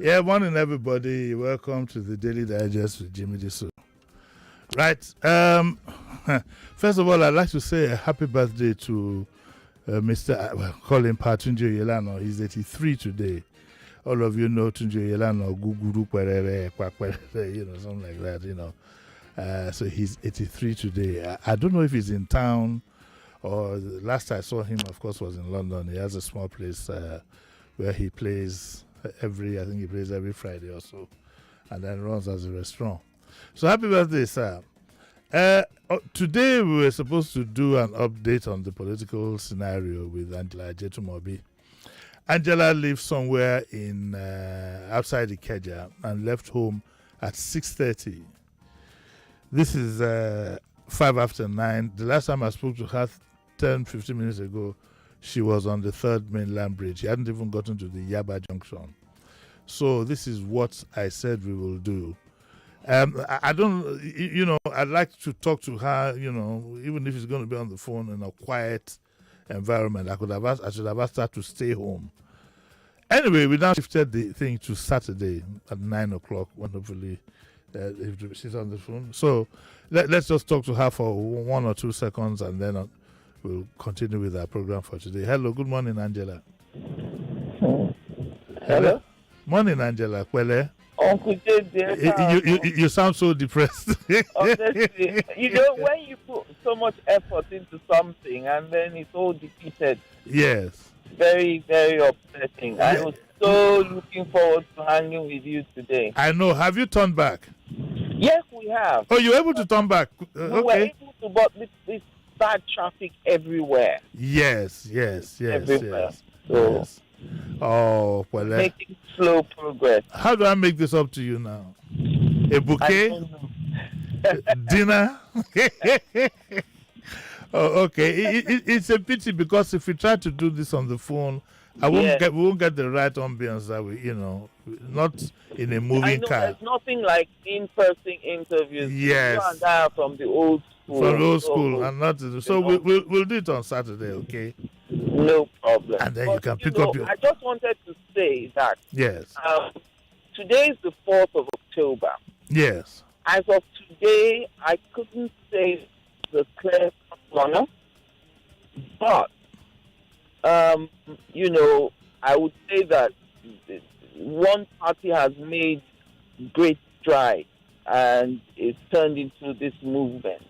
Yeah, morning everybody. Welcome to the Daily Digest with Jimi Disu. Right. First of all, I'd like to say a happy birthday to Mr. Call him Tunji Oyelano. He's 83 today. All of you know Tunji Oyelano, Guguru Kwerere, Kwakwerere, something like that, So he's 83 today. I don't know if he's in town or the last I saw him, of course, was in London. He has a small place where he plays every Friday or so, and then runs as a restaurant. So happy birthday, sir. Today we were supposed to do an update on the political scenario with Angela Jetumobi. Angela lives somewhere in outside Ikeja and left home at 6:30. This is 5 after 9. The last time I spoke to her 10-15 minutes ago, she was on the third mainland bridge. She hadn't even gotten to the Yaba junction. So this is what I said we will do. I don't, I'd like to talk to her, even if it's going to be on the phone in a quiet environment. I should have asked her to stay home. Anyway, we now shifted the thing to Saturday at 9 o'clock when hopefully she's on the phone. So let's just talk to her for 1 or 2 seconds and then we'll continue with our program for today. Hello, good morning, Angela. Hello? Morning, Angela. Kwele. Uncle J, you sound so depressed. Honestly, when you put so much effort into something and then it's all defeated. Yes. Very, very upsetting. I was so looking forward to hanging with you today. I know. Have you turned back? Yes, we have. Oh, you're able to turn back? We were able to, but this bad traffic everywhere. Yes. Everywhere. So, yes. Oh, well, making slow progress. How do I make this up to you now? A bouquet? I don't know. Dinner? Oh, okay. It's a pity because if we try to do this on the phone, we won't get the right ambience that we, not in a moving car. There's nothing like in-person interviews. Yes. You and I are from the old school. From the old school, and not so we'll do it on Saturday, okay? No problem. And then you can pick up your. I just wanted to say that. Yes. Today is the 4th of October. Yes. As of today, I couldn't say the clear runner, but I would say that one party has made great strides and it's turned into this movement.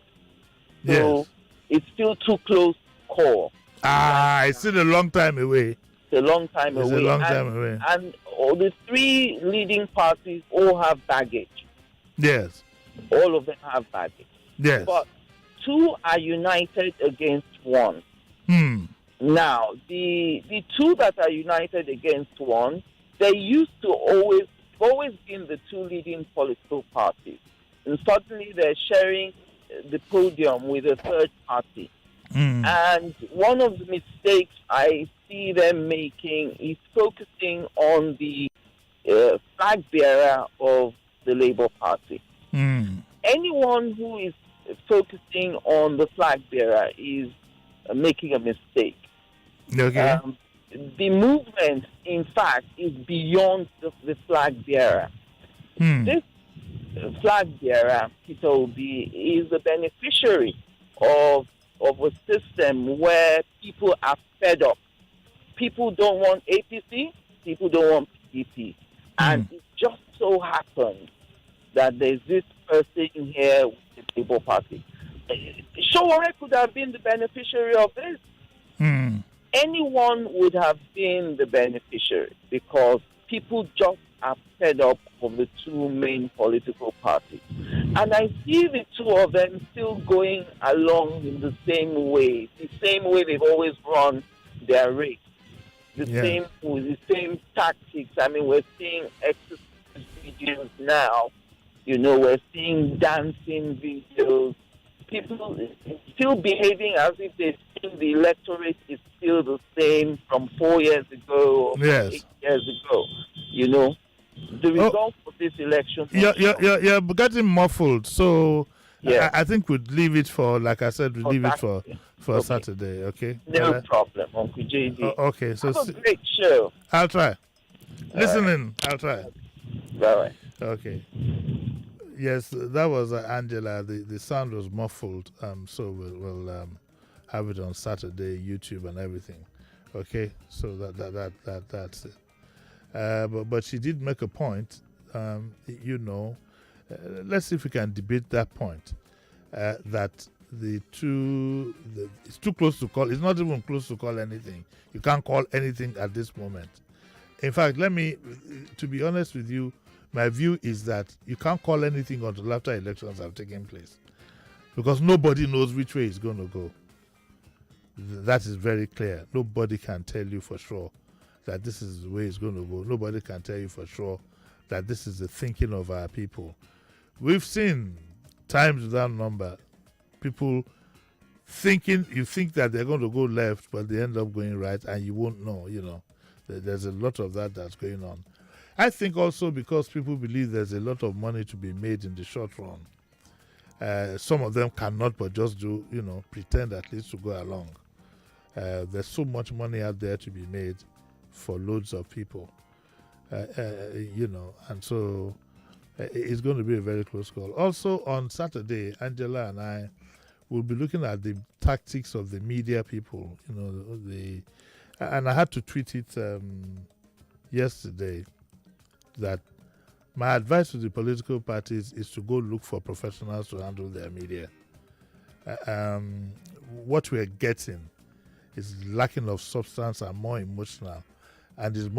So it's still too close to call. It's still a long time away. It's a long time away. And all the three leading parties all have baggage. Yes. All of them have baggage. Yes. But two are united against one. Now, the two that are united against one, they used to always been the two leading political parties. And suddenly they're sharing the podium with a third party. And one of the mistakes I see them making is focusing on the flag bearer of the Labour Party. Anyone who is focusing on the flag bearer is making a mistake. Okay. The movement, in fact, is beyond the flag bearer. This flag bearer, Peter Obi, is a beneficiary of a system where people are fed up. People don't want APC, people don't want PDP. And it just so happens that there's this person here with the Labour Party. Showore could have been the beneficiary of this. Anyone would have been the beneficiary because people just are fed up of the two main political parties. And I see the two of them still going along in the same way they've always run their race. The same tactics. I mean, we're seeing exercise videos now. We're seeing dancing videos. People still behaving as if they think the electorate is still the same from 4 years ago or 8 years ago. The result of this election. You're getting muffled, so I think we'd leave it for, like I said, leave it for Saturday, okay? No problem, Uncle JD. Okay, so have a great show. I'll try. Listening, I'll try. Bye. Okay. Yes, that was Angela. The sound was muffled, so we'll have it on Saturday, YouTube and everything. Okay, so that's it. But she did make a point. You know, let's see if we can debate that point. That it's too close to call. It's not even close to call anything. You can't call anything at this moment. In fact, to be honest with you, my view is that you can't call anything until after elections have taken place, because nobody knows which way it's going to go. That is very clear. Nobody can tell you for sure that this is the way it's going to go. Nobody can tell you for sure that this is the thinking of our people. We've seen times without number, people you think that they're going to go left, but they end up going right, and you won't know, There's a lot of that's going on. I think also because people believe there's a lot of money to be made in the short run. Some of them cannot but just do, pretend at least to go along. There's so much money out there to be made for loads of people, and so it's going to be a very close call. Also on Saturday, Angela and I will be looking at the tactics of the media people, and I had to tweet it yesterday that my advice to the political parties is to go look for professionals to handle their media. What we're getting is lacking of substance and more emotional, and is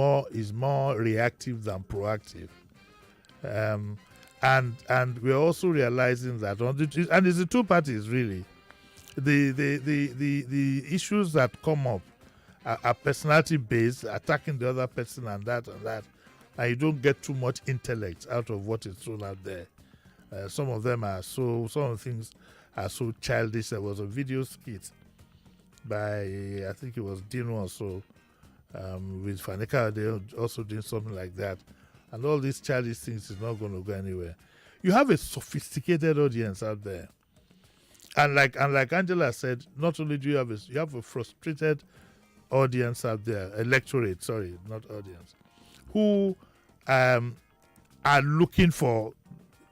more reactive than proactive. And we're also realizing that and it's the two parties really. The issues that come up are personality based, attacking the other person and that, and you don't get too much intellect out of what is thrown out there. Some of the things are so childish. There was a video skit by, I think it was Dino or so, with Fanika. They also doing something like that, and all these childish things is not going to go anywhere. You have a sophisticated audience out there, and like Angela said, not only do you have a frustrated audience out there, electorate, sorry, not audience, who are looking for,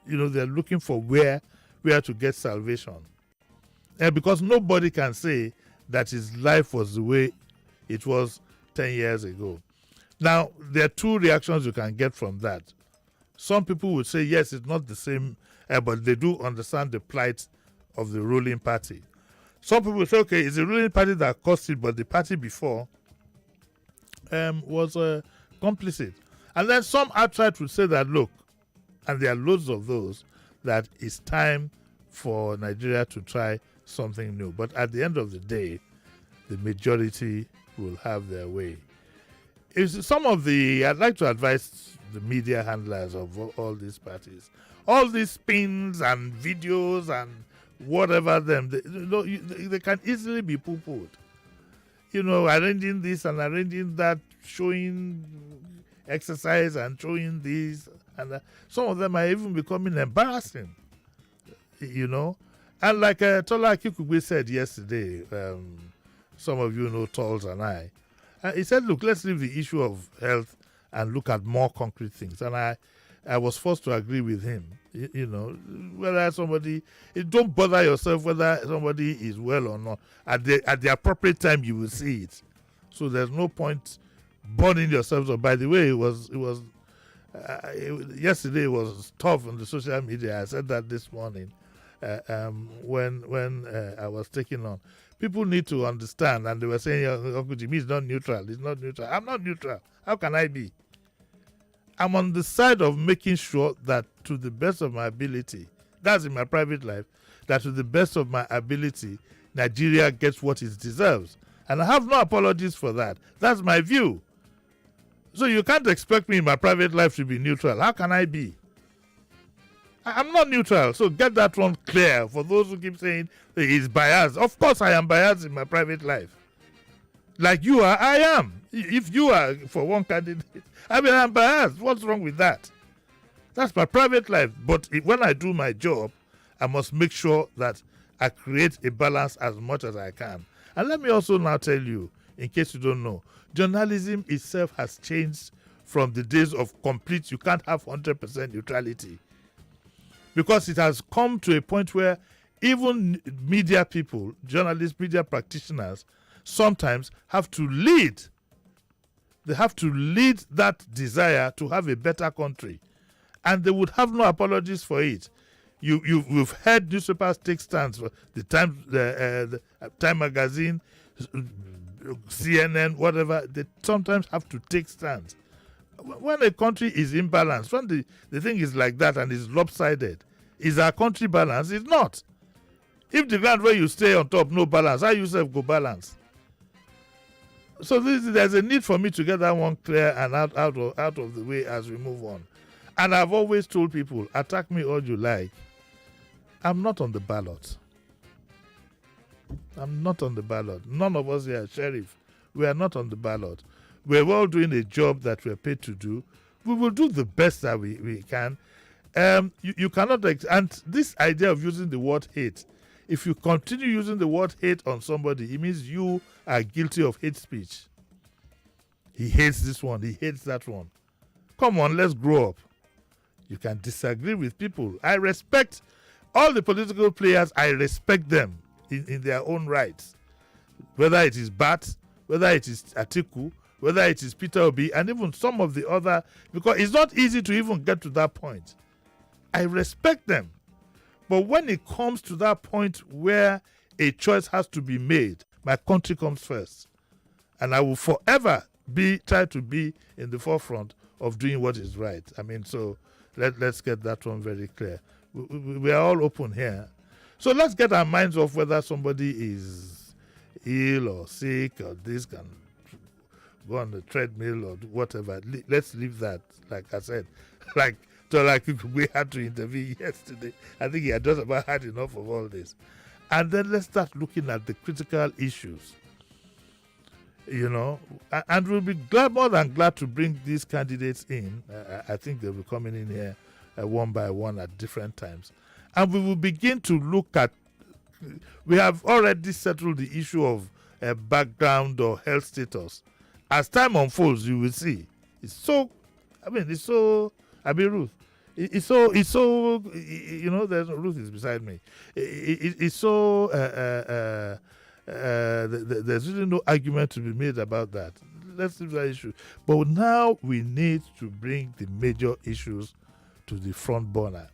they're looking for where to get salvation. And because nobody can say that his life was the way it was 10 years ago. Now, there are two reactions you can get from that. Some people would say, yes, it's not the same, but they do understand the plight of the ruling party. Some people say, okay, it's the ruling party that caused it, but the party before was complicit. And then some outside would say that, look, and there are loads of those, that it's time for Nigeria to try something new. But at the end of the day, the majority will have their way. I'd like to advise the media handlers of all these parties, all these spins and videos and whatever they can easily be poo-pooed. Arranging this and arranging that, showing exercise and showing this, and some of them are even becoming embarrassing. And like Tola Kikugwe said yesterday, some of you know Tolls and I, he said, look, let's leave the issue of health and look at more concrete things. And I was forced to agree with him. Whether somebody, don't bother yourself whether somebody is well or not. At the appropriate time, you will see it. So there's no point burning yourselves up. By the way, yesterday was tough on the social media. I said that this morning when I was taking on. People need to understand, and they were saying, Uncle Jimmy is not neutral. He's not neutral. I'm not neutral. How can I be? I'm on the side of making sure that to the best of my ability, that's in my private life, that to the best of my ability, Nigeria gets what it deserves. And I have no apologies for that. That's my view. So you can't expect me in my private life to be neutral. How can I be? I'm not neutral. So get that one clear for those who keep saying he's biased. Of course I am biased in my private life. Like you are, I am. If you are for one candidate, I'm biased. What's wrong with that? That's my private life. But when I do my job, I must make sure that I create a balance as much as I can. And let me also now tell you, in case you don't know, journalism itself has changed from the days of complete, you can't have 100% neutrality. Because it has come to a point where even media people, journalists, media practitioners, sometimes have to lead. They have to lead that desire to have a better country. And they would have no apologies for it. You've heard newspapers take stands. For the Time magazine, CNN, whatever, they sometimes have to take stands. When a country is imbalanced, when the thing is like that and is lopsided, is our country balanced? It's not. If the ground where you stay on top no balance, how you self go balance? So there's a need for me to get that one clear and out of the way as we move on. And I've always told people, attack me all you like. I'm not on the ballot. I'm not on the ballot. None of us here, Sheriff, we are not on the ballot. We're all doing a job that we're paid to do. We will do the best that we can. You cannot, and this idea of using the word hate, if you continue using the word hate on somebody, it means you are guilty of hate speech. He hates this one, he hates that one. Come on, let's grow up. You can disagree with people. I respect all the political players, I respect them in their own rights. Whether it is Bat, whether it is Atiku, whether it is Peter Obi, and even some of the other, because it's not easy to even get to that point. I respect them. But when it comes to that point where a choice has to be made, my country comes first. And I will forever try to be in the forefront of doing what is right. I mean, so let's get that one very clear. We are all open here. So let's get our minds off whether somebody is ill or sick or this can go on the treadmill or whatever. Let's leave that, like I said. Like we had to intervene yesterday. I think he had just about had enough of all this. And then let's start looking at the critical issues. You know, and we'll be more than glad to bring these candidates in. I think they'll be coming in here one by one at different times. And we will begin to look at, we have already settled the issue of background or health status. As time unfolds, you will see. Ruth. It's so, you know, Ruth is beside me. It's so, there's really no argument to be made about that. Let's leave that issue. But now we need to bring the major issues to the front burner.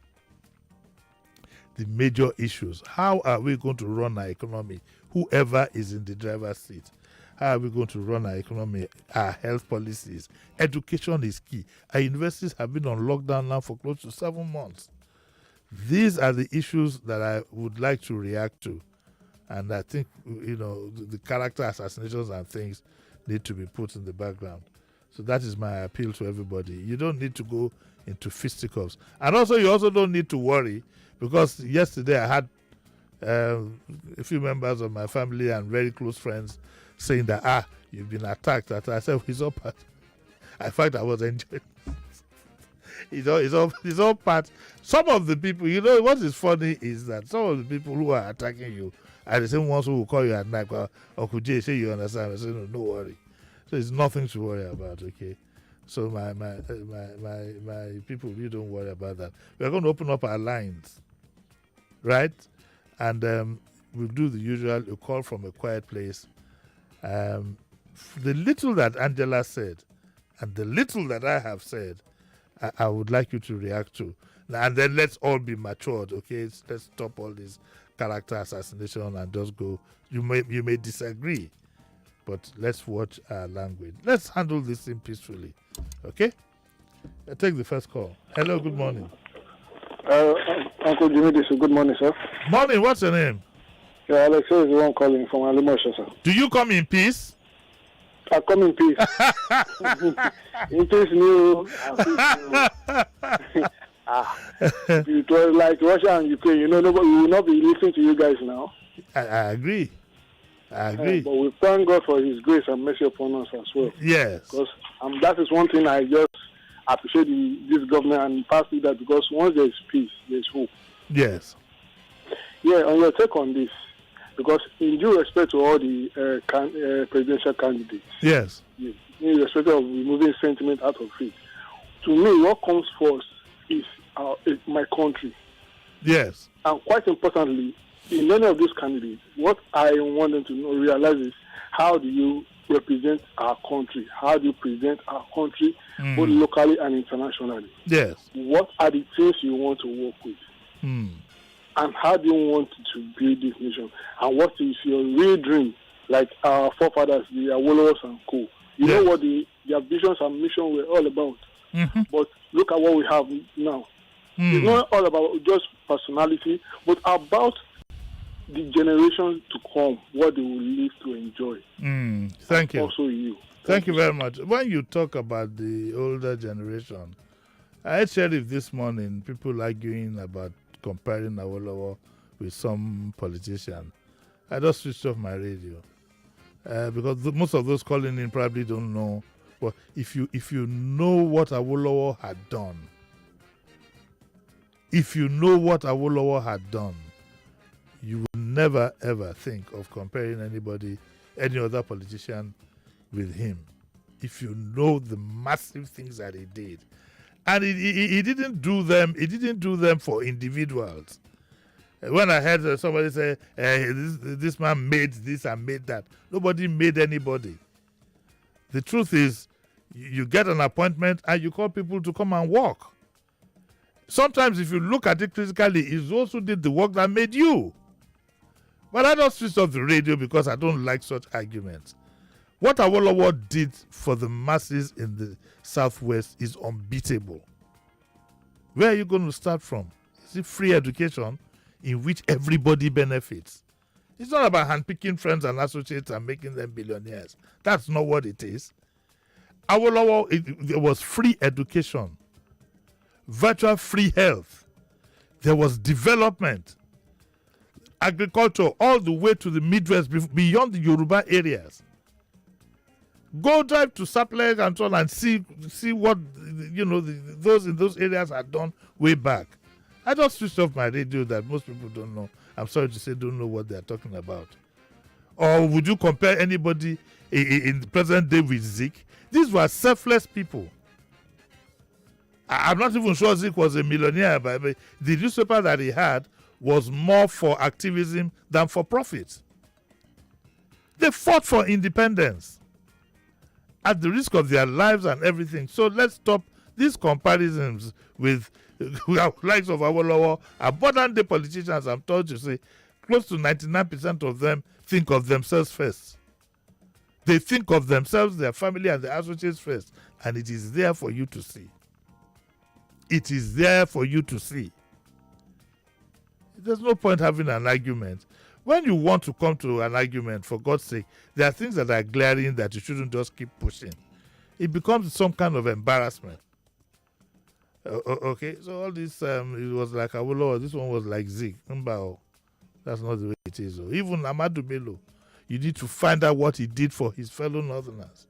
The major issues. How are we going to run our economy? Whoever is in the driver's seat. How are we going to run our economy, our health policies? Education is key. Our universities have been on lockdown now for close to 7 months. These are the issues that I would like to react to. And I think, you know, the character assassinations and things need to be put in the background. So that is my appeal to everybody. You don't need to go into fisticuffs. And also, you also don't need to worry, because yesterday I had a few members of my family and very close friends saying that, you've been attacked. I said, it's all part. In fact, I was enjoying it's all part. Some of the people, you know, what is funny is that some of the people who are attacking you are the same ones who will call you at night. Uncle Jay, say you understand. I say, no worry. So it's nothing to worry about, okay? So my people, you don't worry about that. We're going to open up our lines, right? And we'll do the usual, a call from a quiet place. The little that Angela said and the little that I have said, I would like you to react to. And then let's all be matured, okay? Let's stop all this character assassination and just go. You may disagree, but let's watch our language. Let's handle this thing peacefully, okay? I'll take the first call. Hello, good morning. Uncle Jimi Disu, good morning, sir. Morning, what's your name? Yeah, Alex is the one calling from Alimosha, sir. Do you come in peace? I come in peace. In peace, new. It was like Russia and Ukraine. You know, nobody will not be listening to you guys now. I agree. But we thank God for His grace and mercy upon us as well. Yes. Because that is one thing I just appreciate this government and past leader, because once there is peace, there is hope. Yes. Yeah, on your take on this, because in due respect to all the presidential candidates, Yes. in respect of removing sentiment out of it, to me, what comes first is my country. Yes. And quite importantly, in many of these candidates, what I want them to realize is, how do you represent our country? How do you present our country, both locally and internationally? Yes. What are the things you want to work with? And how do you want to build this nation? And what is your real dream? Like our forefathers, the Awolowo's and co. You know what their visions and mission were all about. But look at what we have now. It's not all about just personality, but about the generations to come, what they will live to enjoy. Thank you. Also you. Thank you very much. When you talk about the older generation, I heard Sheriff this morning, people arguing about comparing Awolowo with some politician. I just switched off my radio because most of those calling in probably don't know. But if you know what Awolowo had done, you will never ever think of comparing any other politician with him. If you know the massive things that he did, and he didn't do them for individuals. When I heard somebody say this man made this and made that, nobody made anybody. The truth is, you get an appointment and you call people to come and work. Sometimes, if you look at it critically, he also did the work that made you. But I don't switch off the radio because I don't like such arguments. What Awolowo did for the masses in the Southwest is unbeatable. Where are you going to start from? Is it free education in which everybody benefits? It's not about handpicking friends and associates and making them billionaires. That's not what it is. Awolowo, there was free education, virtual free health. There was development, agriculture, all the way to the Midwest, beyond the Yoruba areas. Go drive to Sapleg and so on and see what those in those areas had done way back. I just switched off my radio that most people don't know. I'm sorry to say, don't know what they're talking about. Or would you compare anybody in the present day with Zeke? These were selfless people. I'm not even sure Zeke was a millionaire, but the newspaper that he had was more for activism than for profit. They fought for independence at the risk of their lives and everything. So let's stop these comparisons with likes of Awolowo and modern day politicians. I'm told to say close to 99% of them think of themselves first. They think of themselves, their family, and their associates first. And it is there for you to see. It is there for you to see. There's no point having an argument. When you want to come to an argument, for God's sake, there are things that are glaring that you shouldn't just keep pushing. It becomes some kind of embarrassment. Okay, so all this, it was like Awolowo, this one was like Zig. That's not the way it is. Even Amadou Bello, you need to find out what he did for his fellow Northerners.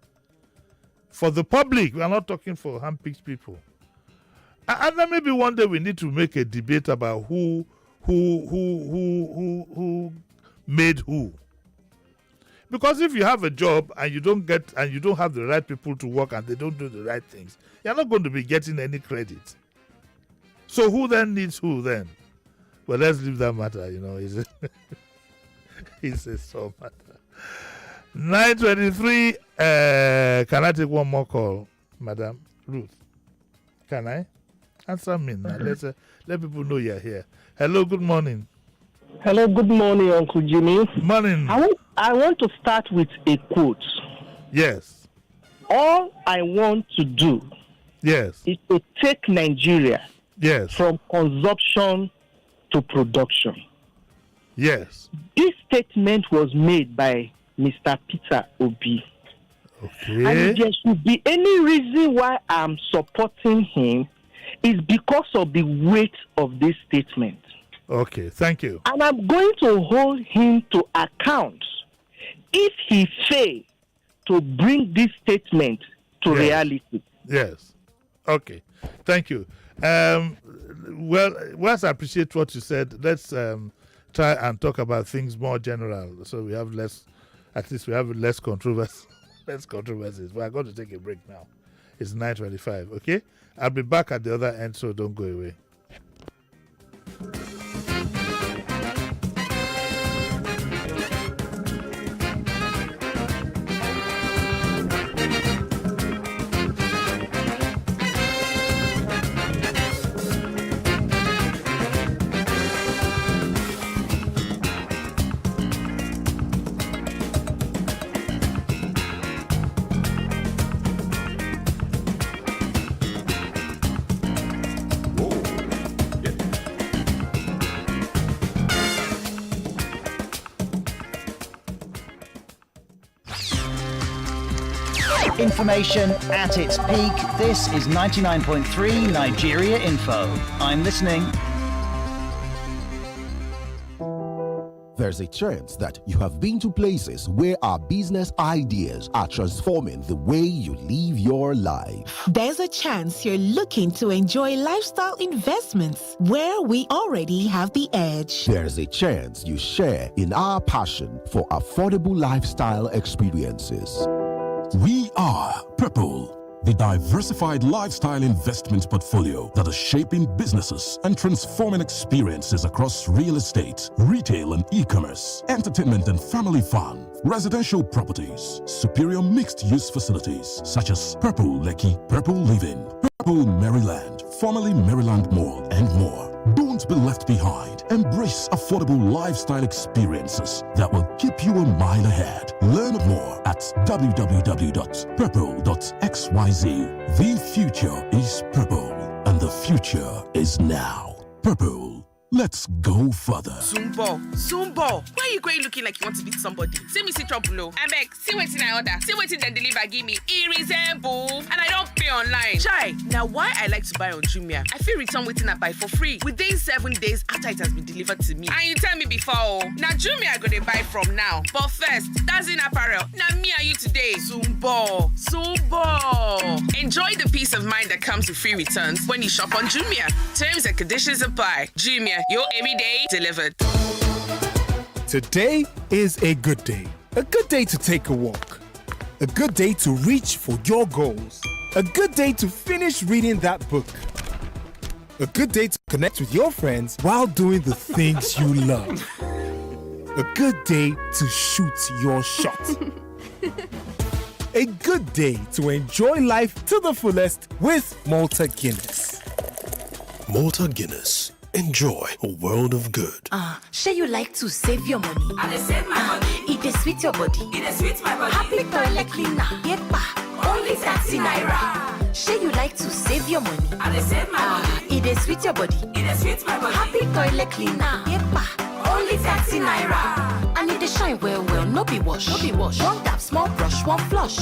For the public, we are not talking for handpicked people. And then maybe one day we need to make a debate about who made who. Because if you have a job and you don't have the right people to work and they don't do the right things, you're not going to be getting any credit. So who then needs who then? Well, let's leave that matter, it's a sore matter. 9:23, can I take one more call, Madam Ruth? Can I? Answer me now. Let people know you're here. Hello, good morning. Hello, good morning, Uncle Jimmy. Morning. I want to start with a quote. Yes. All I want to do is to take Nigeria from consumption to production. Yes. This statement was made by Mr. Peter Obi. Okay. And if there should be any reason why I'm supporting him, is because of the weight of this statement. Okay, thank you. And I'm going to hold him to account if he fails to bring this statement to reality. Yes. Okay. Thank you. Well, whilst I appreciate what you said, let's try and talk about things more general, so we have less. At least we have less controversy, less controversies. But I'm going to take a break now. It's 9:25. Okay, I'll be back at the other end, so don't go away. Information at its peak. This is 99.3 Nigeria Info. I'm listening. There's a chance that you have been to places where our business ideas are transforming the way you live your life. There's a chance you're looking to enjoy lifestyle investments where we already have the edge. There's a chance you share in our passion for affordable lifestyle experiences. We are Purple, the diversified lifestyle investment portfolio that is shaping businesses and transforming experiences across real estate, retail and e-commerce, entertainment and family fun, residential properties, superior mixed-use facilities such as Purple Lekki, Purple Living, Purple Maryland, formerly Maryland Mall, and more. Don't be left behind. Embrace affordable lifestyle experiences that will keep you a mile ahead. Learn more at www.purple.xyz. The future is purple, and the future is now. Purple. Let's go further. Zumbo. Why are you going looking like you want to beat somebody? See me see trouble. I beg, see waiting I order. See waiting then deliver give me. It resemble. And I don't pay online. Chai, now why I like to buy on Jumia? I feel return waiting I buy for free within 7 days after it has been delivered to me. And you tell me before, now Jumia I go to buy from now. But first, that's in apparel. Now me and you today. Zumbo. Enjoy the peace of mind that comes with free returns when you shop on Jumia. Terms and conditions apply. Jumia. Your everyday delivered. Today is a good day. A good day to take a walk. A good day to reach for your goals. A good day to finish reading that book. A good day to connect with your friends while doing the things you love. A good day to shoot your shot. A good day to enjoy life to the fullest with Malta Guinness. Malta Guinness. Enjoy a world of good. Sure you like to save your money? I save my money. It is sweet your body. It is sweet my body. Happy toilet cleaner. Yepa. Only 30 naira. Sure you like to save your money? I save my money. It is sweet your body. It is sweet my body. Happy toilet cleaner. Yepa. Only 30 naira. And it dey shine well, no be wash. One tap, small brush, one flush.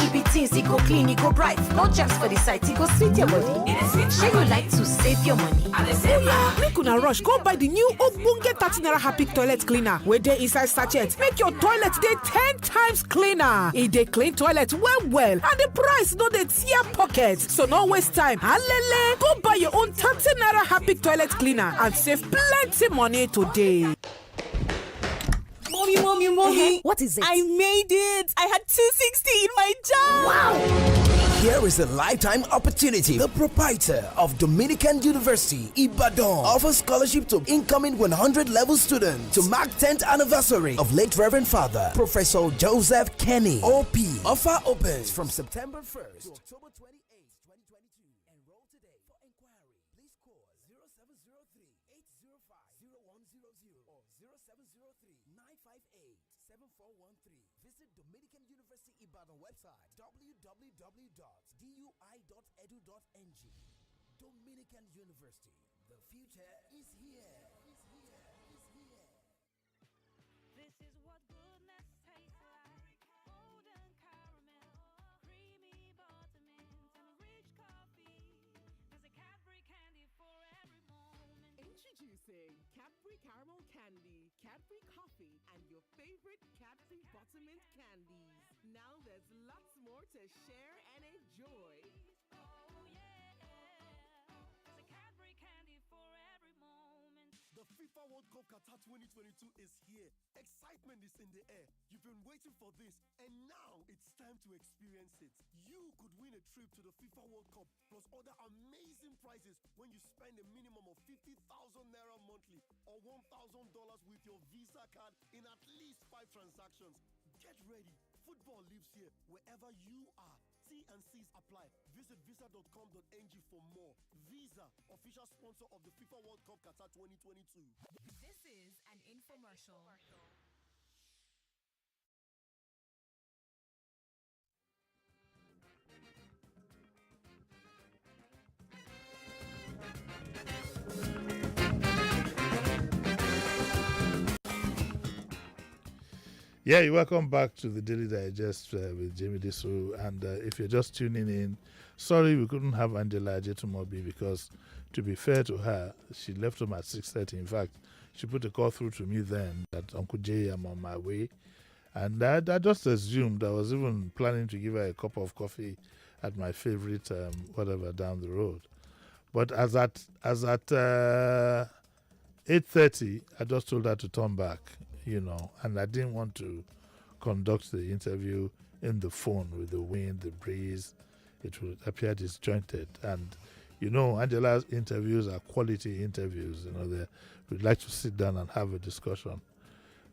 It be things, it go clean, it go bright. No germs for the site, it go sweet your body. It is sweet. Sure you like to save your money? I save my Make una rush, go buy the new Ogbonge 30 naira Happy toilet cleaner. Where dey inside sachet, make your toilet dey 10 times cleaner. It dey clean toilet well, and the price no dey tear pocket. So no waste time. Alele, go buy your own 30 naira Happy toilet cleaner and save plenty money today. Mommy. What is it? I made it. I had 260 in my job. Wow. Here is a lifetime opportunity. The proprietor of Dominican University, Ibadan, offers scholarship to incoming 100 level students to mark 10th anniversary of late Reverend Father, Professor Joseph Kenny, OP. Offer opens from September 1st to October 28th, 2022. Enroll today. For inquiry, please call 0703-805-0100 or 0703-958-7413. Visit Dominican University Ibadan website www.dui.edu.ng. Dominican University. The future is here. This is what goodness tastes like. Golden caramel, creamy buttermint, and rich coffee. There's a Cadbury candy for every moment. Introducing Cadbury Caramel Candy, Cadbury Coffee, and your favorite Cadbury Buttermint candies. Now there's lots more to share and enjoy. Oh yeah. There's a Cadbury candy for every moment. The FIFA World Cup Qatar 2022 is here. Excitement is in the air. You've been waiting for this, and now it's time to experience it. You could win a trip to the FIFA World Cup plus other amazing prizes when you spend a minimum of 50,000 naira monthly or $1,000 with your Visa card in at least 5 transactions. Get ready. Football lives here wherever you are. T&Cs apply. Visit visa.com.ng for more. Visa, official sponsor of the FIFA World Cup Qatar 2022. This is an infomercial. Yeah, you're welcome back to the Daily Digest with Jimi Disu. And if you're just tuning in, sorry we couldn't have Angela Ajetumobi because, to be fair to her, she left home at 6:30. In fact, she put a call through to me then that Uncle Jay, I'm on my way. And I just assumed, I was even planning to give her a cup of coffee at my favorite whatever down the road. But as at 8:30, I just told her to turn back, and I didn't want to conduct the interview in the phone with the wind, the breeze. It would appear disjointed. And, Angela's interviews are quality interviews. We'd like to sit down and have a discussion.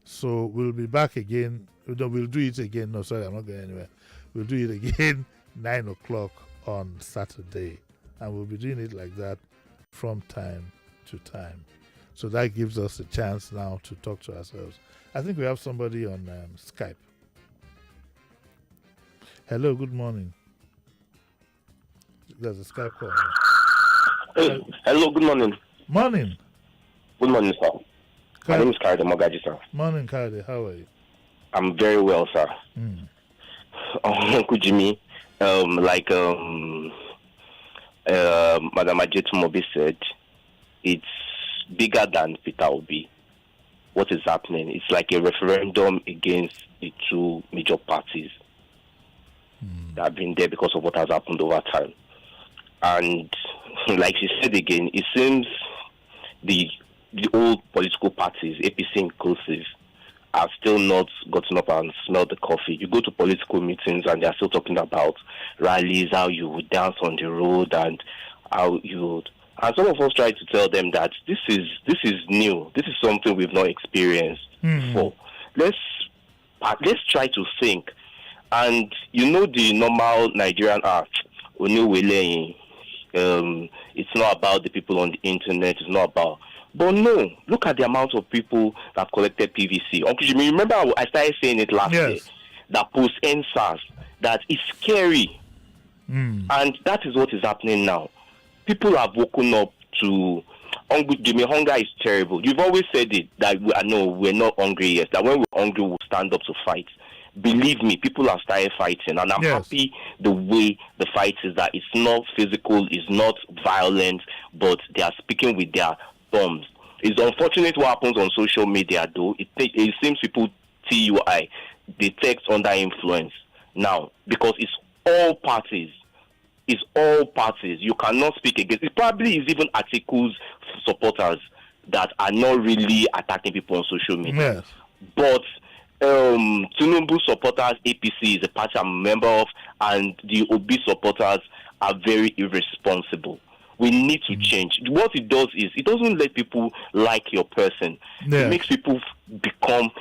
So we'll be back again. We'll do it again. No, sorry, I'm not going anywhere. We'll do it again 9 o'clock on Saturday. And we'll be doing it like that from time to time. So that gives us a chance now to talk to ourselves. I think we have somebody on Skype. Hello, good morning. There's a Skype call. Hey, hello, good morning. Morning. Good morning, sir. My name is Kayode Mogaji, sir. Morning, Kayode. How are you? I'm very well, sir. Uncle Jimmy, Madam Ajetumobi said, it's bigger than Peter Obi. What is happening? It's like a referendum against the two major parties that have been there because of what has happened over time. And like she said again, it seems the old political parties, APC inclusive, are still not gotten up and smelled the coffee. You go to political meetings and they're still talking about rallies, how you would dance on the road, and how you would. And some of us try to tell them that this is new. This is something we've not experienced before. Let's try to think. And the normal Nigerian it's not about the people on the internet. It's not about. But no, look at the amount of people that have collected PVC. Uncle Jimmy, remember I started saying it last year, that post NSAS, that is scary. And that is what is happening now. People have woken up to Uncle Jimmy. Hunger is terrible. You've always said it, that we're not hungry yet, that when we're hungry, we'll stand up to fight. Believe me, people have started fighting, and I'm happy the way the fight is, that it's not physical, it's not violent, but they are speaking with their thumbs. It's unfortunate what happens on social media, though. It seems people TUI, they text under influence now, because it's all parties. It's all parties. You cannot speak against. It probably is even articles supporters that are not really attacking people on social media. But Tinubu supporters, APC is a party I'm a member of, and the Obi supporters are very irresponsible. We need to change. What it does is it doesn't let people like your person. It makes people become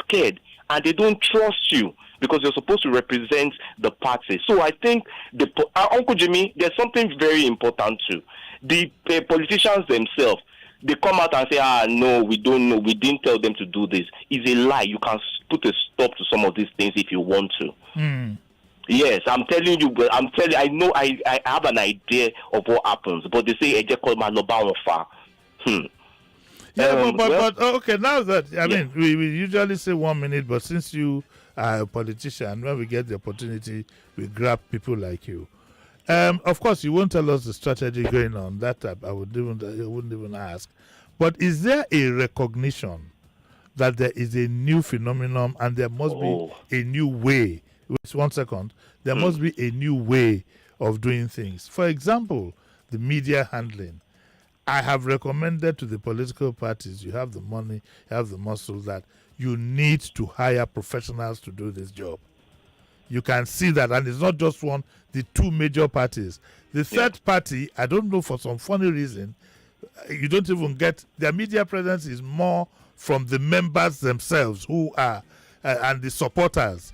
scared, and they don't trust you because you're supposed to represent the party. So I think Uncle Jimmy, there's something very important too. The politicians themselves, they come out and say, no, we don't know. We didn't tell them to do this. It's a lie. You can put a stop to some of these things if you want to. Yes, I'm telling you, but I know I have an idea of what happens, but they say, but okay, now that, I mean, we usually say 1 minute, but since you are a politician, when we get the opportunity, we grab people like you. Of course, you won't tell us the strategy going on. That type, I wouldn't even ask. But is there a recognition that there is a new phenomenon and there must be a new way? Wait 1 second. There must be a new way of doing things. For example, the media handling. I have recommended to the political parties, you have the money, you have the muscle, that you need to hire professionals to do this job. You can see that, and it's not just one, the two major parties. The third party, I don't know, for some funny reason, you don't even get, their media presence is more from the members themselves who are, and the supporters,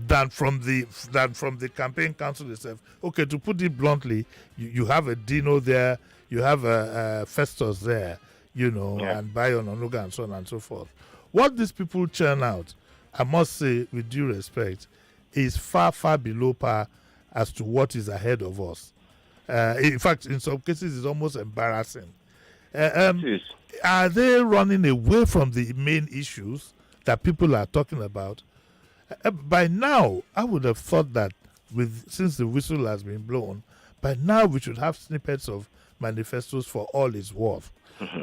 than from the campaign council itself. Okay, to put it bluntly, you have a Dino there, you have a Festus there, and Bayon Onuga and so on and so forth. What these people churn out, I must say, with due respect, is far, far below par as to what is ahead of us. In fact, in some cases, it's almost embarrassing. Are they running away from the main issues that people are talking about? By now, I would have thought that since the whistle has been blown, by now we should have snippets of manifestos for all it's worth.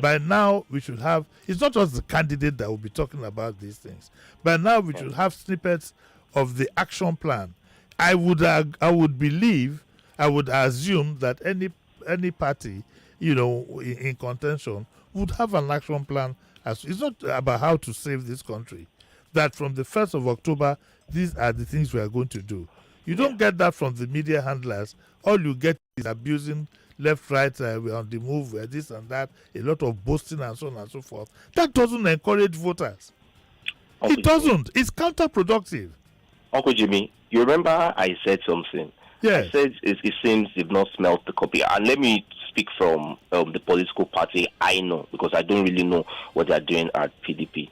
By now, we should have, it's not just the candidate that will be talking about these things. By now, we should have snippets of the action plan. I would believe, I would assume that any party, in contention would have an action plan. It's not about how to save this country. That from the 1st of October, these are the things we are going to do. You don't get that from the media handlers. All you get is abusing left, right, we're on the move, we're this and that, a lot of boasting and so on and so forth. That doesn't encourage voters. It doesn't. It's counterproductive. Uncle Jimmy, you remember I said something? Yes. I said it seems they've not smelt the coffee. And let me speak from the political party I know, because I don't really know what they're doing at PDP.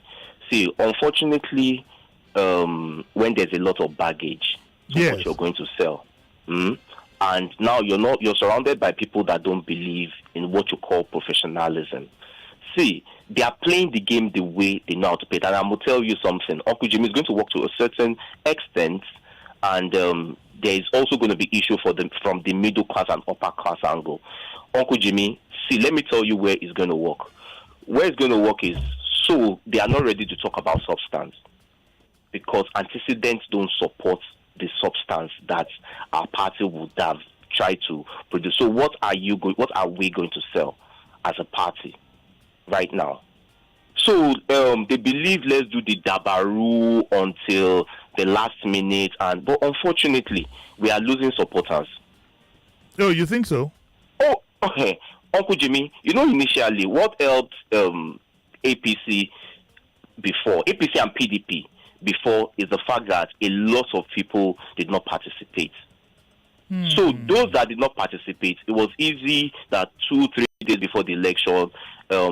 See, unfortunately, when there's a lot of baggage to what you're going to sell, and now you're surrounded by people that don't believe in what you call professionalism. See, they are playing the game the way they know how to play it. And I'm going to tell you something. Uncle Jimmy is going to work to a certain extent, and there is also going to be issue for them from the middle class and upper class angle. Uncle Jimmy, see, let me tell you where it's going to work. Where it's going to work is, so they are not ready to talk about substance, because antecedents don't support the substance that our party would have tried to produce. So what are we going to sell as a party right now? So they believe let's do the dabaru until the last minute, but unfortunately we are losing supporters. Oh, you think so? Oh, okay. Uncle Jimmy, initially what helped APC and PDP before is the fact that a lot of people did not participate. So those that did not participate, it was easy that 2-3 days before the election,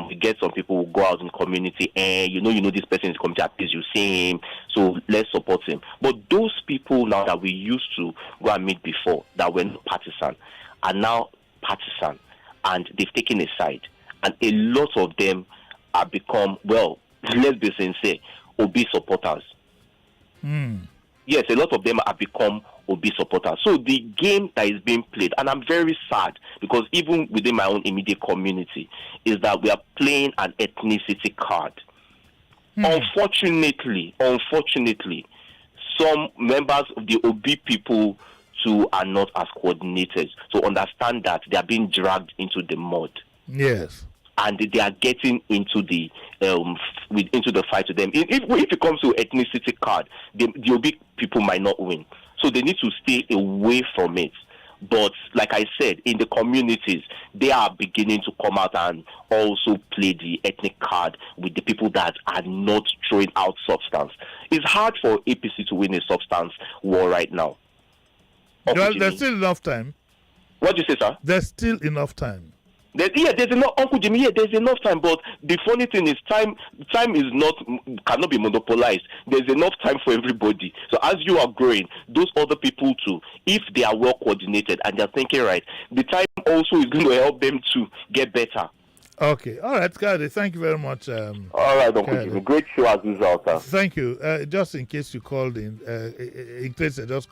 we get some people who go out in community and you know this person is coming to appease, you see him, so let's support him. But those people now that we used to go and meet before that were not partisan are now partisan, and they've taken a side, and a lot of them are become, well, let's be sincere, obese supporters. Yes, a lot of them have become obese supporters. So the game that is being played, and I'm very sad because even within my own immediate community, is that we are playing an ethnicity card. Unfortunately, some members of the OB people too are not as coordinated. So understand that they are being dragged into the mud. Yes. And they are getting into the fight with them. If it comes to ethnicity card, the OB people might not win. So they need to stay away from it. But like I said, in the communities, they are beginning to come out and also play the ethnic card with the people that are not throwing out substance. It's hard for APC to win a substance war right now. Well, there's still enough time. What do you say, sir? There's still enough time. There's enough, Uncle Jimmy. Yeah, there's enough time. But the funny thing is, time cannot be monopolized. There's enough time for everybody. So as you are growing, those other people too, if they are well coordinated and they're thinking right, the time also is going to help them to get better. Okay, all right, Kade. Thank you very much. All right, Uncle Jimmy. Great show as usual, sir. Thank you. Just in case you called in case you're just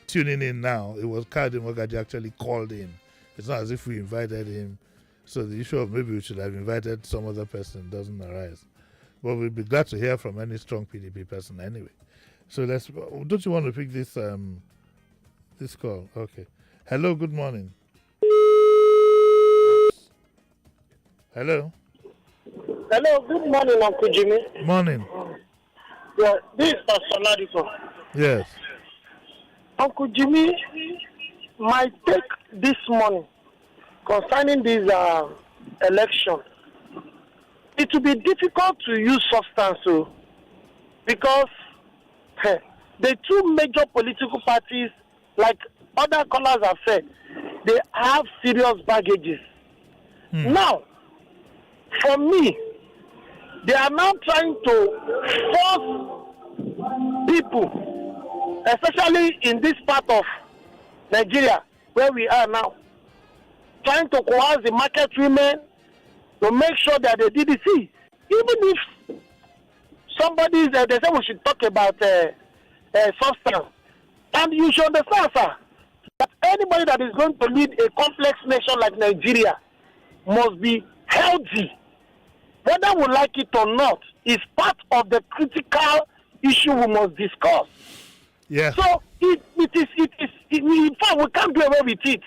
tuning in now, it was Kade Mogaji actually called in. It's not as if we invited him. So the issue of maybe we should have invited some other person doesn't arise. But we'd be glad to hear from any strong PDP person anyway. So don't you want to pick this call? Okay. Hello, good morning. Hello. Hello, good morning, Uncle Jimmy. Morning. Yeah, this is Pastor Ladipo. Yes. Uncle Jimmy, my take this morning concerning this election, it will be difficult to use substance because the two major political parties, like other callers have said, they have serious baggages. Now, for me, they are now trying to force people, especially in this part of Nigeria where we are now, trying to coerce the market women to make sure that they did the see. Even if somebody they say we should talk about substance, and you should understand, sir, that anybody that is going to lead a complex nation like Nigeria must be healthy. Whether we like it or not, is part of the critical issue we must discuss. Yeah. So in fact, we can't do away with it.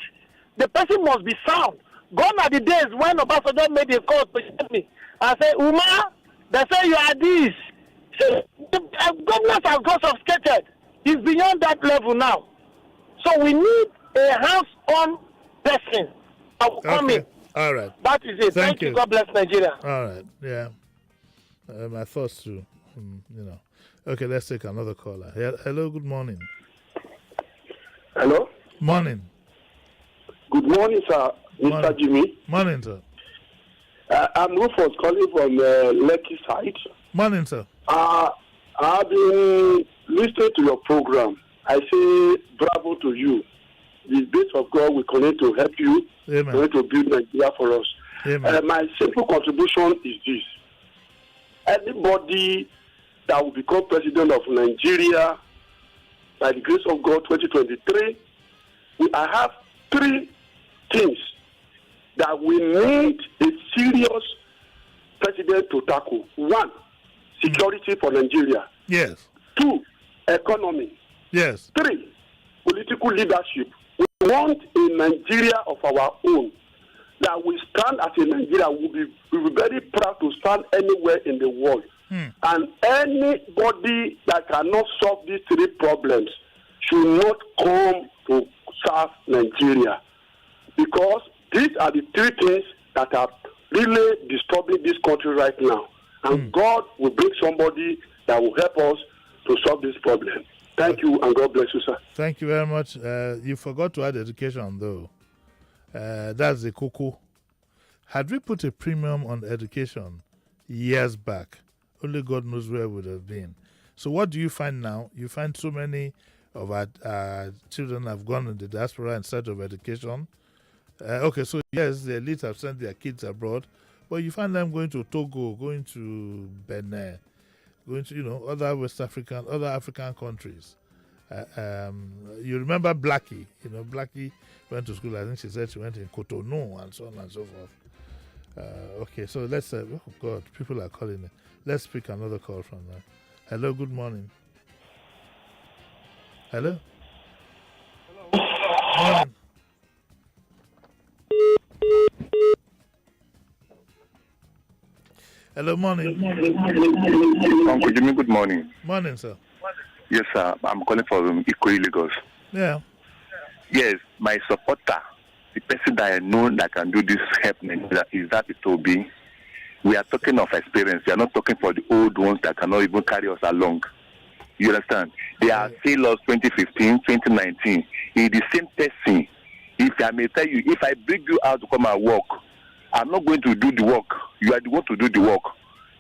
The person must be sound. Gone are the days when Obasanjo made a call to me and said, Uma, they say you are this. So, government has got sophisticated. It's beyond that level now. So we need a hands-on person that will come in. All right. That is it. Thank you. God bless Nigeria. All right. Yeah. My thoughts too. Okay, let's take another caller. Hello. Good morning. Hello. Morning. Good morning, sir. Mr. Jimmy. Morning, sir. I'm Rufus calling from Lekki side. Morning, sir. I've been listening to your program. I say bravo to you. The grace of God will continue to help you. Amen. Continue to build Nigeria for us. Amen. My simple contribution is this. Anybody that will become president of Nigeria by the grace of God 2023, I have three things that we need a serious president to tackle. One, security for Nigeria. Yes. Two, economy. Yes. Three, political leadership. We want a Nigeria of our own. That we stand as a Nigeria, we'll be very proud to stand anywhere in the world. And anybody that cannot solve these three problems should not come to serve Nigeria. Because these are the three things that are really disturbing this country right now. And God will bring somebody that will help us to solve this problem. Thank you, and God bless you, sir. Thank you very much. You forgot to add education, though. That's the cuckoo. Had we put a premium on education years back, only God knows where we would have been. So what do you find now? You find so many of our children have gone in the diaspora in search of education. Okay, so yes, the elite have sent their kids abroad, but you find them going to Togo, going to Benin, going to other African countries. You remember Blackie? Blackie went to school. I think she said she went in Cotonou and so on and so forth. Okay, so let's. Oh God, people are calling it. Let's pick another call from there. Hello, good morning. Hello. Morning. Hello, morning. Uncle Jimmy, good morning. Morning, sir. Yes, sir. I'm calling from Ikoyi, Lagos. Yeah. Yes, my supporter, the person that I know that can do this help is that Itobi. We are talking of experience. We are not talking for the old ones that cannot even carry us along. You understand? They are failures 2015, 2019. It's the same person. If I may tell you, if I bring you out to come and work, I'm not going to do the work. You are the one to do the work.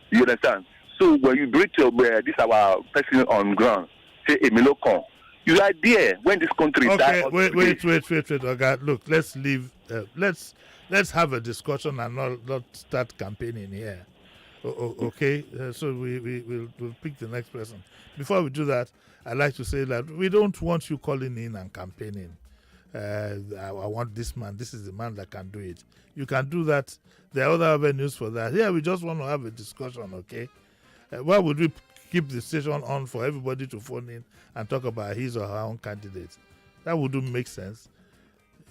You understand? So when you bring to this our person on ground, say Emilokon, you are there when this country is okay, wait. Okay, look, let's leave. Let's have a discussion and not start campaigning here. Okay, so we'll pick the next person. Before we do that, I'd like to say that we don't want you calling in and campaigning. I want this man. This is the man that can do it. You can do that. There are other avenues for that. Yeah, we just want to have a discussion, okay? Why would we keep the station on for everybody to phone in and talk about his or her own candidate? That wouldn't make sense.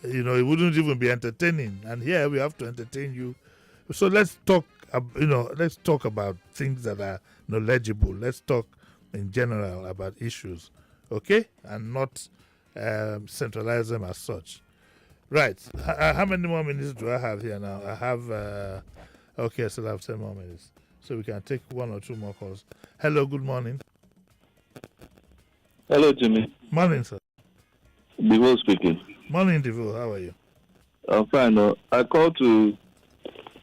It wouldn't even be entertaining. And here we have to entertain you So let's talk. Let's talk about things that are knowledgeable. Let's talk in general about issues, okay, and not centralize them as such. Right. How many more minutes do I have here now? I have. Okay, I still have 10 more minutes, so we can take one or two more calls. Hello. Good morning. Hello, Jimmy. Morning, sir. Devo speaking. Morning, Devo. How are you? I'm fine. I called to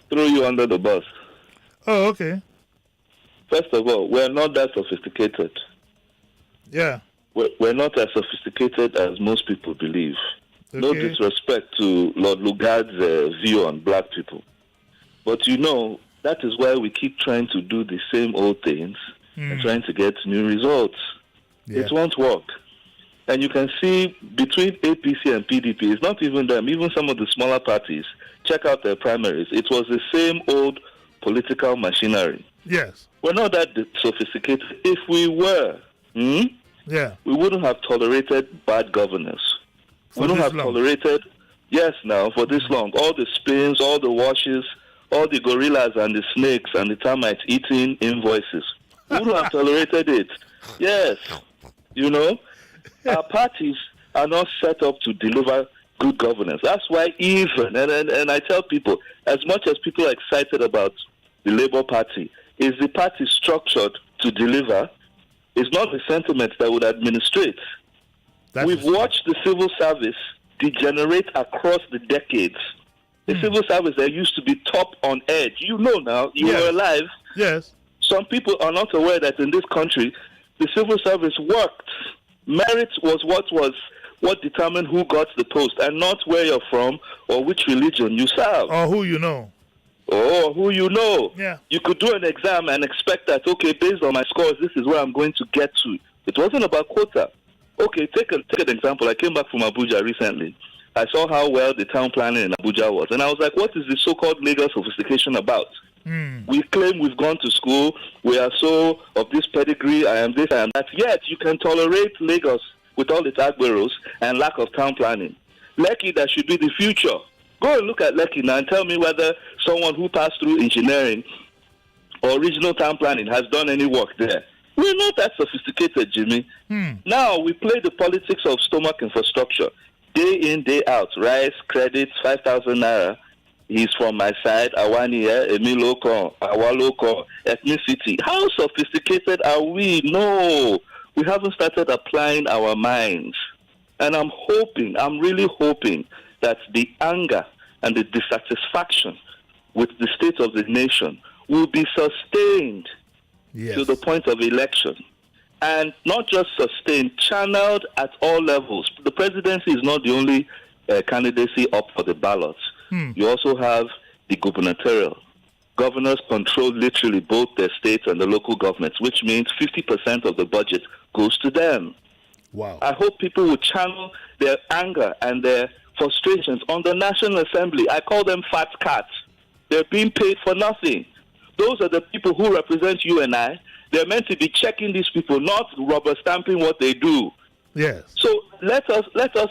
throw you under the bus. Oh, okay. First of all, we're not that sophisticated. Yeah. We're not as sophisticated as most people believe. Okay. No disrespect to Lord Lugard's view on black people. But that is why we keep trying to do the same old things and trying to get new results. Yeah. It won't work. And you can see between APC and PDP, it's not even them, even some of the smaller parties, check out their primaries. It was the same old political machinery. Yes. We're not that sophisticated. If we were, yeah, we wouldn't have tolerated bad governance. We wouldn't have tolerated, for this long, all the spins, all the washes, all the gorillas and the snakes and the termites eating invoices. We wouldn't have tolerated it. Yes. Our parties are not set up to deliver good governance. That's why and I tell people, as much as people are excited about the Labour Party, is the party structured to deliver? It's not the sentiment that would administrate. We've watched the civil service degenerate across the decades. The civil service that used to be top on edge. Now, you were alive. Yes. Some people are not aware that in this country, the civil service worked. Merit was what determined who got the post, and not where you're from or which religion you serve. Or who you know. Or who you know. Yeah. You could do an exam and expect that, okay, based on my scores, this is where I'm going to get to. It wasn't about quota. Okay, take an example. I came back from Abuja recently. I saw how well the town planning in Abuja was. And I was like, what is the so-called legal sophistication about? We claim we've gone to school. We are so of this pedigree. I am this, I am that. Yet you can tolerate Lagos with all its agberos and lack of town planning. Lekki, that should be the future. Go and look at Lekki now and tell me whether someone who passed through engineering or regional town planning has done any work there. We're not that sophisticated, Jimmy. Now we play the politics of stomach infrastructure. Day in, day out. Rice, credits, 5,000 naira. He's from my side, Awani, Emiloko, Awaloko, ethnicity. How sophisticated are we? No. We haven't started applying our minds. And I'm really hoping that the anger and the dissatisfaction with the state of the nation will be sustained to the point of election. And not just sustained, channeled at all levels. The presidency is not the only candidacy up for the ballot. You also have the gubernatorial. Governors control literally both their states and the local governments, which means 50% of the budget goes to them. Wow. I hope people will channel their anger and their frustrations on the National Assembly. I call them fat cats. They're being paid for nothing. Those are the people who represent you and I. They're meant to be checking these people, not rubber stamping what they do. Yes. So let us.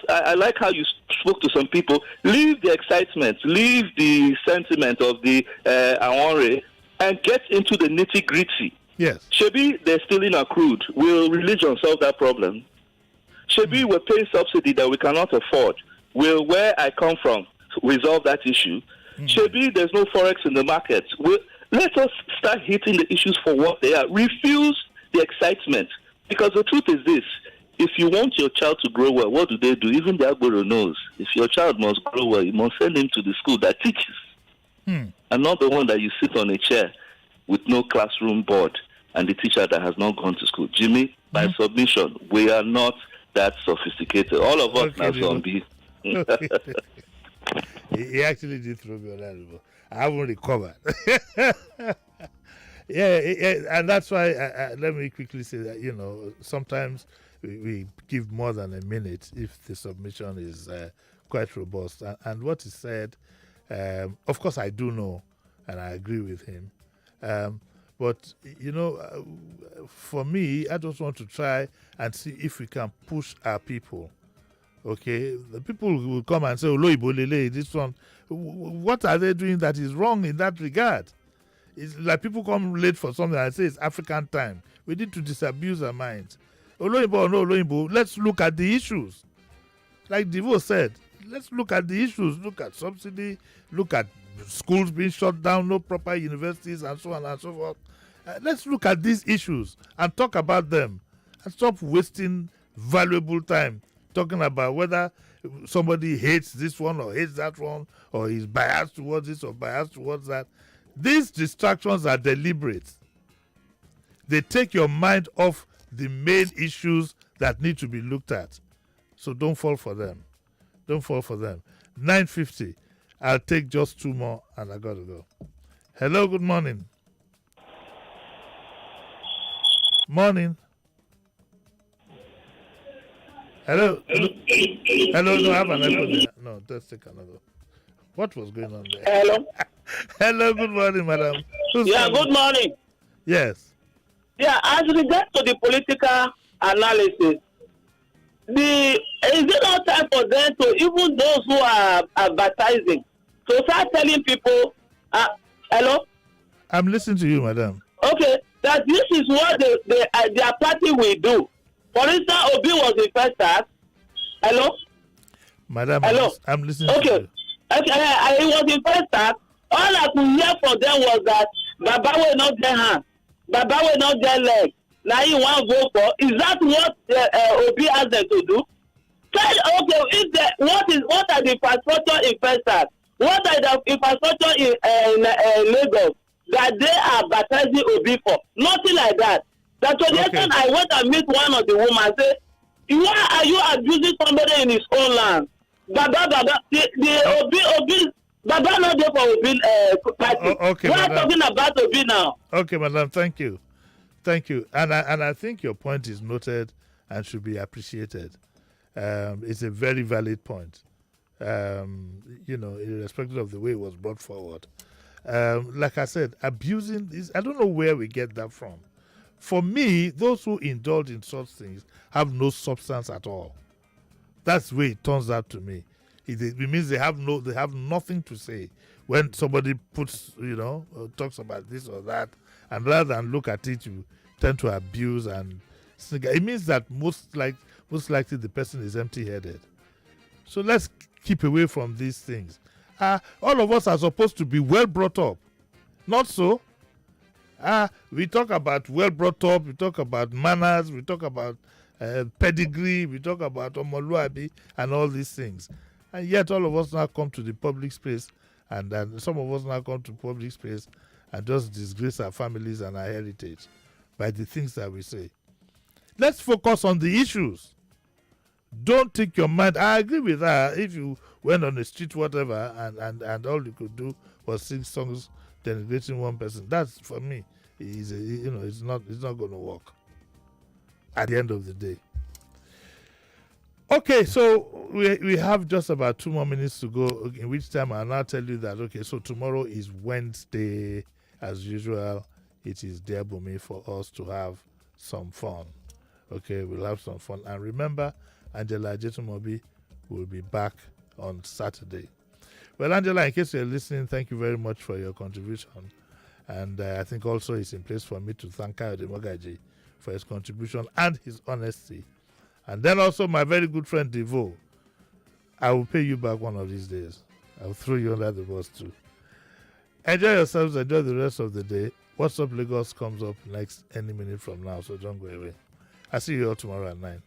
I like how you spoke to some people. Leave the excitement, leave the sentiment of the Awanre, and get into the nitty gritty. Yes. Shebi, they're stealing our crude. Will religion solve that problem? Shebi, we're paying subsidy that we cannot afford. Will where I come from resolve that issue? Shebi, there's no forex in the market. Let us start hitting the issues for what they are. Refuse the excitement. Because the truth is this. If you want your child to grow well, what do? Even the Agboro knows. If your child must grow well, you must send him to the school that teaches. And not the one that you sit on a chair with no classroom board and the teacher that has not gone to school. Jimmy, by submission, we are not that sophisticated. All of us are zombies. He actually did throw me on that level. I haven't recovered. Yeah, and that's why, let me quickly say that, sometimes we give more than a minute if the submission is quite robust. And what he said, of course, I do know, and I agree with him. But, for me, I just want to try and see if we can push our people Okay, the people will come and say, Oloibo Lele, this one. What are they doing that is wrong in that regard? It's like people come late for something and say it's African time. We need to disabuse our minds. Oloibo or no Oloibo, let's look at the issues. Like Devo said, let's look at the issues. Look at subsidy, look at schools being shut down, no proper universities, and so on and so forth. Let's look at these issues and talk about them and stop wasting valuable time talking about whether somebody hates this one or hates that one or is biased towards this or biased towards that. These distractions are deliberate. They take your mind off the main issues that need to be looked at. So don't fall for them. Don't fall for them. 9:50. I'll take just 2 more and I gotta go. Hello, good morning. Morning. Hello. Hello, no, I have an echo there. No, let's take another. What was going on there? Hello. Hello, good morning, madam. Good morning. Yes. Yeah, as regards to the political analysis, is it not time for them to, even those who are advertising, to start telling people, hello? I'm listening to you, madam. Okay, that this is what their party will do. For instance, Obi was the first task. Hello? Madam, hello? I'm listening to you. Okay, it was the first task. All I could hear from them was that Baba will not get hand, Baba will not get leg. Now you want to vote for? Is that what Obi asked them to do? Tell, okay, what are the infrastructure in first task? What are the infrastructure in Lagos that they are baptizing Obi for? Nothing like that. That's what yesterday I went and meet one of the women and said, why are you abusing somebody in his own land? Baba, the Obi, Baba not there for Obi party. We are talking about Obi now. Okay, madam, thank you. Thank you. And I think your point is noted and should be appreciated. It's a very valid point. Irrespective of the way it was brought forward. Like I said, abusing is, I don't know where we get that from. For me, those who indulge in such things have no substance at all. That's the way it turns out to me. It means they have nothing to say when somebody talks about this or that, and rather than look at it, you tend to abuse and it means that most likely the person is empty-headed. So let's keep away from these things. All of us are supposed to be well brought up. Not so. We talk about well brought up, we talk about manners, we talk about pedigree, we talk about omoluabi and all these things. And yet all of us now come to the public space and some of us now come to public space and just disgrace our families and our heritage by the things that we say. Let's focus on the issues. Don't take your mind. I agree with her. If you went on the street, whatever, and all you could do was sing songs denigrating one person, that's for me. It's not going to work. At the end of the day. Okay, so we have just about 2 more minutes to go. In which time I'll now tell you that. Okay, so tomorrow is Wednesday, as usual. It is dear Bumi for us to have some fun. Okay, we'll have some fun. And remember, Angela Ajetumobi will be back on Saturday. Well, Angela, in case you're listening, thank you very much for your contribution. And I think also it's in place for me to thank Kayode Mogaji for his contribution and his honesty. And then also my very good friend Devo. I will pay you back one of these days. I will throw you under the bus too. Enjoy yourselves. Enjoy the rest of the day. What's Up Lagos comes up next any minute from now, so don't go away. I'll see you all tomorrow at 9.